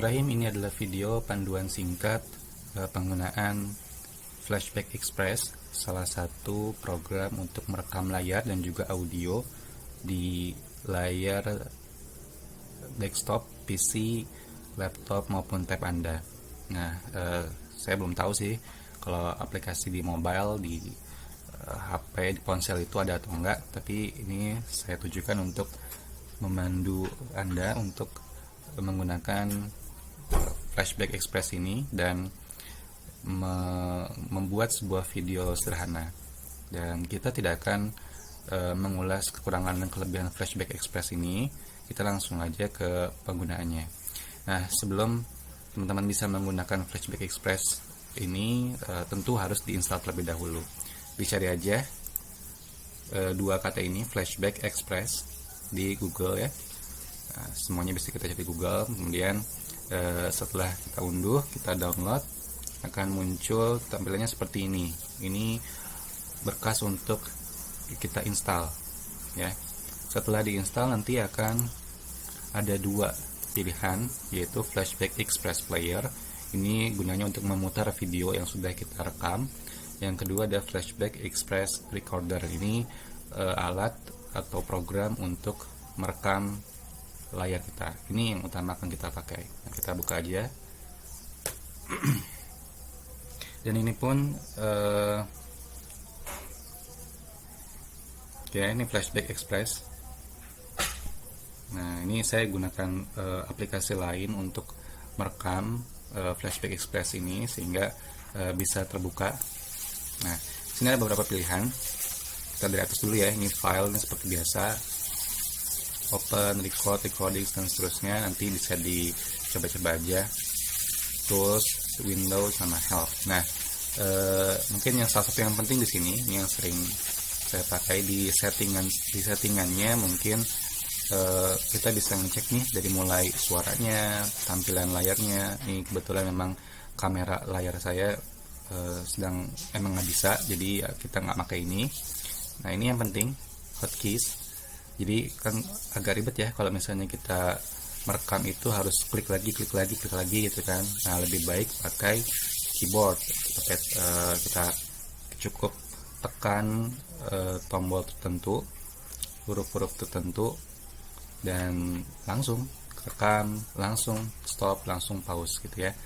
Rahim, ini adalah video panduan singkat penggunaan Flashback Express, salah satu program untuk merekam layar dan juga audio di layar desktop, PC, laptop maupun tab Anda. Nah, saya belum tahu sih kalau aplikasi di mobile, di HP, di ponsel itu ada atau enggak, tapi ini saya tujukan untuk memandu Anda untuk menggunakan Flashback Express ini dan membuat sebuah video sederhana. Dan kita tidak akan mengulas kekurangan dan kelebihan Flashback Express ini, kita langsung aja ke penggunaannya. Nah, sebelum teman-teman bisa menggunakan Flashback Express ini, tentu harus diinstal terlebih dahulu. Dicari aja dua kata ini, Flashback Express, di Google ya. Nah, semuanya bisa kita cari di Google. Kemudian setelah kita unduh, kita download, akan muncul tampilannya seperti ini. Ini berkas untuk kita install ya. Setelah diinstal nanti akan ada dua pilihan, yaitu Flashback Express Player. Ini gunanya untuk memutar video yang sudah kita rekam. Yang kedua ada Flashback Express Recorder. Ini alat atau program untuk merekam layar kita. Ini yang utama akan kita pakai. Nah, kita buka aja. Dan ini pun ya, ini Flashback Express. Nah, ini saya gunakan aplikasi lain untuk merekam Flashback Express ini sehingga bisa terbuka. Nah, sini ada beberapa pilihan. Kita dari atas dulu ya. Ini filenya seperti biasa, open, record, recording, dan seterusnya. Nanti bisa dicoba-coba aja. Tools, Windows, sama Help. Nah, mungkin yang salah satu yang penting di sini, ini yang sering saya pakai di settingannya, mungkin kita bisa ngecek nih dari mulai suaranya, tampilan layarnya. Ini kebetulan memang kamera layar saya sedang emang nggak bisa, jadi kita nggak pakai ini. Nah, ini yang penting, hotkeys. Jadi kan agak ribet ya kalau misalnya kita merekam itu harus klik lagi gitu kan. Nah, lebih baik pakai keyboard. Kita cukup tekan tombol tertentu, huruf-huruf tertentu, dan langsung rekam, langsung stop, langsung pause gitu ya.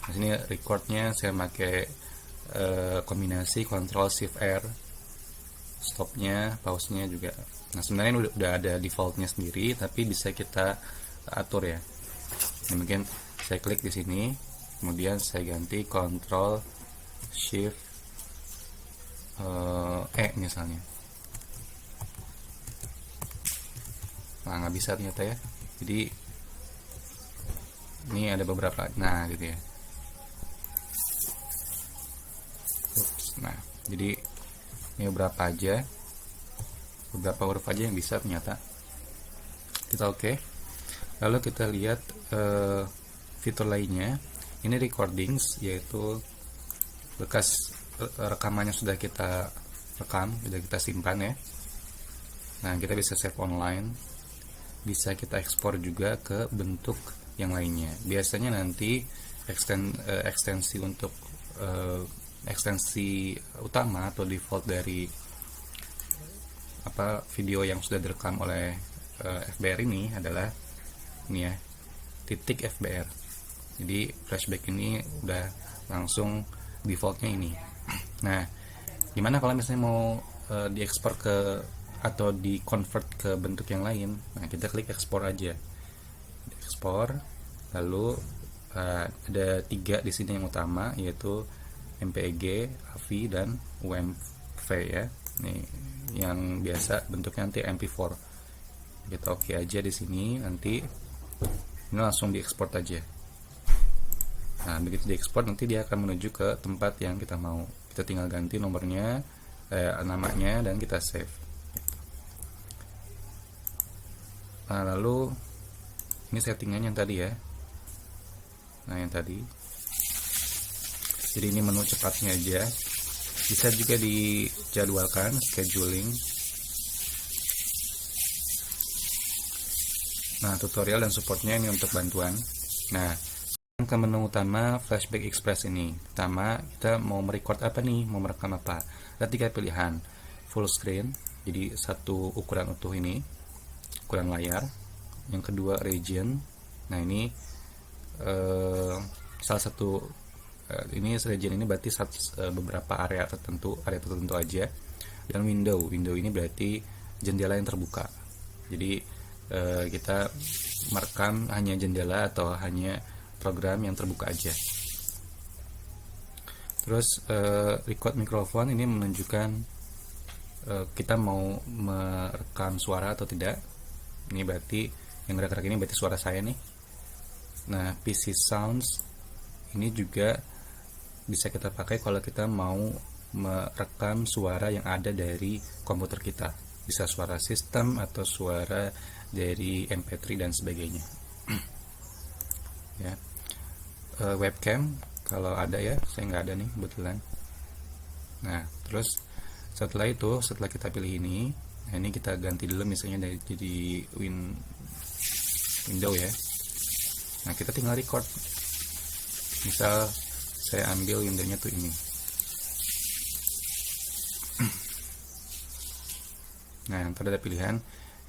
Nah, sini recordnya saya pakai kombinasi Ctrl Shift R, stopnya, pause-nya juga. Nah, sebenarnya udah ada defaultnya sendiri, tapi bisa kita atur ya. Ini mungkin saya klik di sini, kemudian saya ganti Ctrl Shift E misalnya. Nah, nggak bisa ternyata ya. Jadi ini ada beberapa. Nah, gitu ya. Nah, jadi ini beberapa huruf aja yang bisa ternyata. Kita oke. Lalu kita lihat fitur lainnya. Ini recordings, yaitu bekas rekamannya sudah kita rekam, sudah kita simpan ya. Nah, kita bisa save online, bisa kita ekspor juga ke bentuk yang lainnya. Biasanya nanti ekstensi untuk ekstensi utama atau default dari video yang sudah direkam oleh FBR ini adalah ini ya, titik FBR. Jadi Flashback ini udah langsung defaultnya ini. Nah, gimana kalau misalnya mau diekspor ke atau di convert ke bentuk yang lain? Nah, kita klik ekspor aja. Ekspor, lalu ada 3 di sini yang utama, yaitu MPEG, AVI, dan UMV ya. Nih, yang biasa bentuknya nanti MP4. Kita oke aja di sini, nanti ini langsung diekspor aja. Nah, begitu diekspor nanti dia akan menuju ke tempat yang kita mau. Kita tinggal ganti nomornya, namanya, dan kita save. Nah, lalu ini settingannya yang tadi ya. Nah, yang tadi. Jadi ini menu cepatnya aja. Bisa juga dijadwalkan, scheduling. Nah, tutorial dan supportnya ini untuk bantuan. Nah, ke menu utama Flashback Express ini. Pertama, kita mau merecord apa nih, mau merekam apa. Ada 3 pilihan, full screen, jadi satu ukuran utuh ini, ukuran layar. Yang kedua region, nah ini salah satu ini region ini berarti beberapa area tertentu aja. Dan window ini berarti jendela yang terbuka. Jadi kita merekam hanya jendela atau hanya program yang terbuka aja. Terus record microphone ini menunjukkan kita mau merekam suara atau tidak. Ini berarti yang gerak-gerak ini berarti suara saya nih. Nah, PC sounds ini juga bisa kita pakai kalau kita mau merekam suara yang ada dari komputer kita. Bisa suara sistem atau suara dari MP3 dan sebagainya. Ya. Webcam kalau ada ya, saya nggak ada nih kebetulan. Nah, terus setelah kita pilih ini, nah ini kita ganti dulu misalnya dari jadi window ya. Nah, kita tinggal record. Misal saya ambil windownya tuh ini. Nah, ntar ada pilihan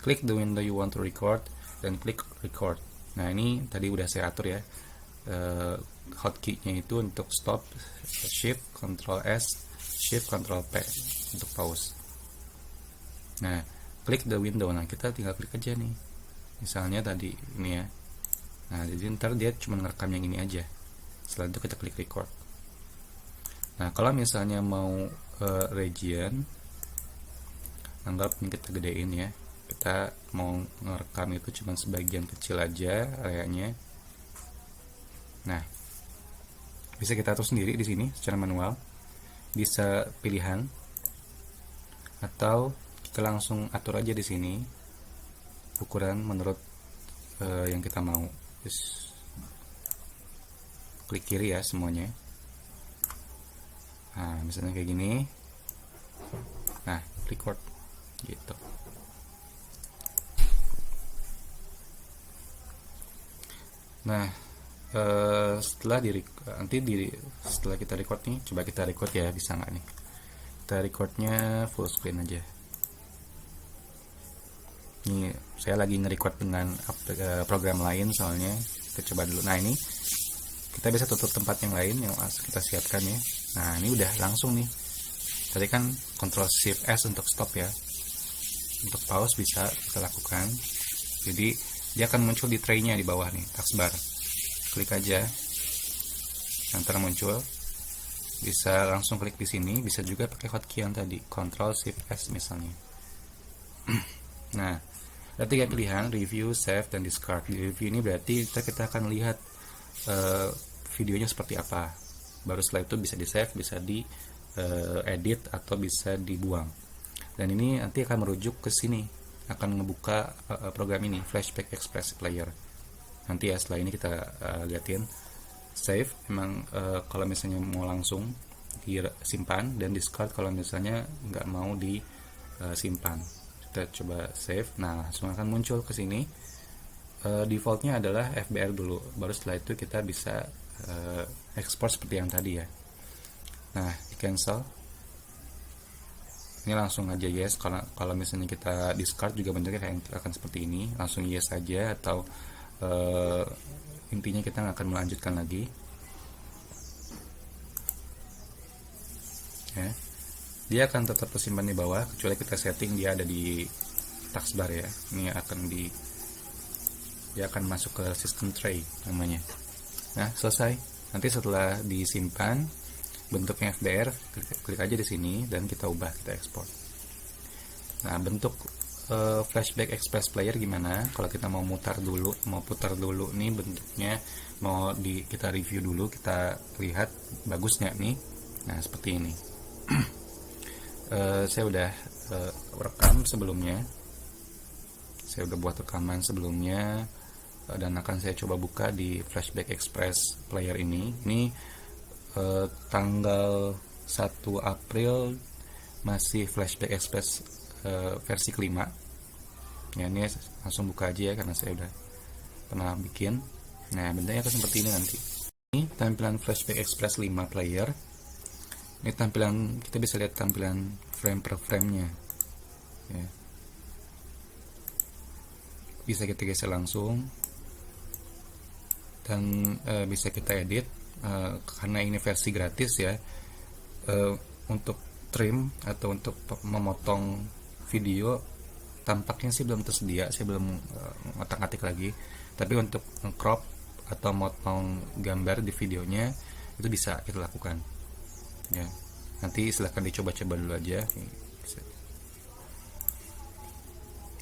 klik the window you want to record dan klik record. Nah, ini tadi udah saya atur ya. Hotkey-nya itu untuk stop, shift, control S, shift, control P untuk pause. Nah, klik the window. Nah, kita tinggal klik aja nih. Misalnya tadi ini ya. Nah, jadi ntar dia cuma ngerekam yang ini aja. Setelah itu kita klik record. Nah, kalau misalnya mau region, anggap ini kita gedein ya. Kita mau ngerekam itu cuma sebagian kecil aja areanya. Nah, bisa kita atur sendiri di sini secara manual. Bisa pilihan atau kita langsung atur aja di sini ukuran menurut yang kita mau. Terus klik kiri ya semuanya. Nah, misalnya kayak gini. Nah, record gitu. Nah, setelah setelah kita record nih, coba kita record ya, bisa nggak nih? Kita recordnya full screen aja. Ini saya lagi nge-record dengan program lain soalnya. Kita coba dulu. Nah, ini kita bisa tutup tempat yang lain yang kita siapkan ya. Nah, ini udah langsung nih. Tadi kan Ctrl Shift S untuk stop ya. Untuk pause bisa kita lakukan. Jadi dia akan muncul di tray-nya di bawah nih, taskbar. Klik aja, nanti muncul. Bisa langsung klik di sini, bisa juga pakai hotkey yang tadi, Ctrl Shift S misalnya. Nah, ada 3 pilihan, review, save, dan discard. Di review ini berarti kita akan lihat videonya seperti apa. Baru setelah itu bisa di save, bisa di edit, atau bisa dibuang. Dan ini nanti akan merujuk ke sini, akan ngebuka program ini, Flashback Express Player. Nanti ya setelah ini kita liatin. Save emang kalau misalnya mau langsung disimpan, dan discard kalau misalnya nggak mau disimpan. Kita coba save. Nah, langsung akan muncul ke sini. Defaultnya adalah FBR dulu, baru setelah itu kita bisa ekspor seperti yang tadi ya. Nah, di cancel. Ini langsung aja yes. Kalau misalnya kita discard juga bentuknya akan seperti ini, langsung yes saja, atau intinya kita nggak akan melanjutkan lagi ya. Dia akan tetap tersimpan di bawah kecuali kita setting dia ada di taskbar ya. Ini dia akan masuk ke system tray namanya. Nah, selesai. Nanti setelah disimpan bentuknya FBR, klik aja di sini dan kita ubah, kita ekspor. Nah, bentuk Flashback Express Player gimana? Kalau kita mau putar dulu nih bentuknya, kita review dulu, kita lihat bagus nggak nih. Nah, seperti ini. Saya udah rekam sebelumnya. Saya udah buat rekaman sebelumnya dan akan saya coba buka di Flashback Express Player ini. Ini tanggal 1 April masih Flashback Express versi kelima ya. Ini langsung buka aja ya karena saya udah pernah bikin. Nah, bentuknya akan seperti ini nanti. Ini tampilan Flashback Express 5 player. Ini tampilan, kita bisa lihat tampilan frame per frame-nya. Ya. Bisa kita geser langsung dan bisa kita edit. Karena ini versi gratis ya. Untuk trim atau untuk memotong video tampaknya sih belum tersedia, saya belum ngotak-ngatik lagi. Tapi untuk crop atau motong gambar di videonya itu bisa kita lakukan ya. Nanti silahkan dicoba-coba dulu aja.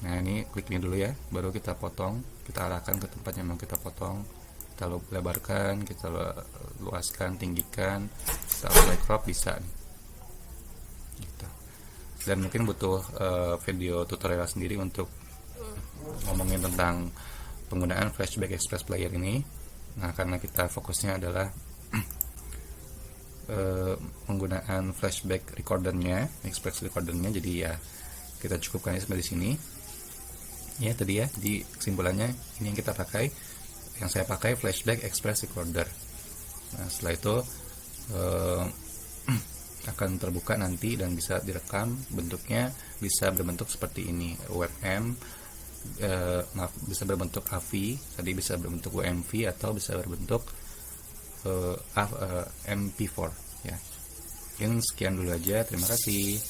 Nah, ini klik ini dulu ya, baru kita potong, kita arahkan ke tempat yang mau kita potong, kita lebarkan, kita luaskan, tinggikan, kita apply crop, bisa nih gitu. Dan mungkin butuh video tutorial sendiri untuk ngomongin tentang penggunaan Flashback Express Player ini. Nah, karena kita fokusnya adalah penggunaan flashback recordernya, express recordernya, jadi ya kita cukupkan sampai di sini. Ya tadi ya, di kesimpulannya ini yang kita pakai, yang saya pakai Flashback Express Recorder. Nah, setelah itu akan terbuka nanti dan bisa direkam. Bentuknya bisa berbentuk seperti ini, webcam, bisa berbentuk AV, tadi bisa berbentuk WMV atau bisa berbentuk MP4 ya. Mungkin sekian dulu aja, terima kasih.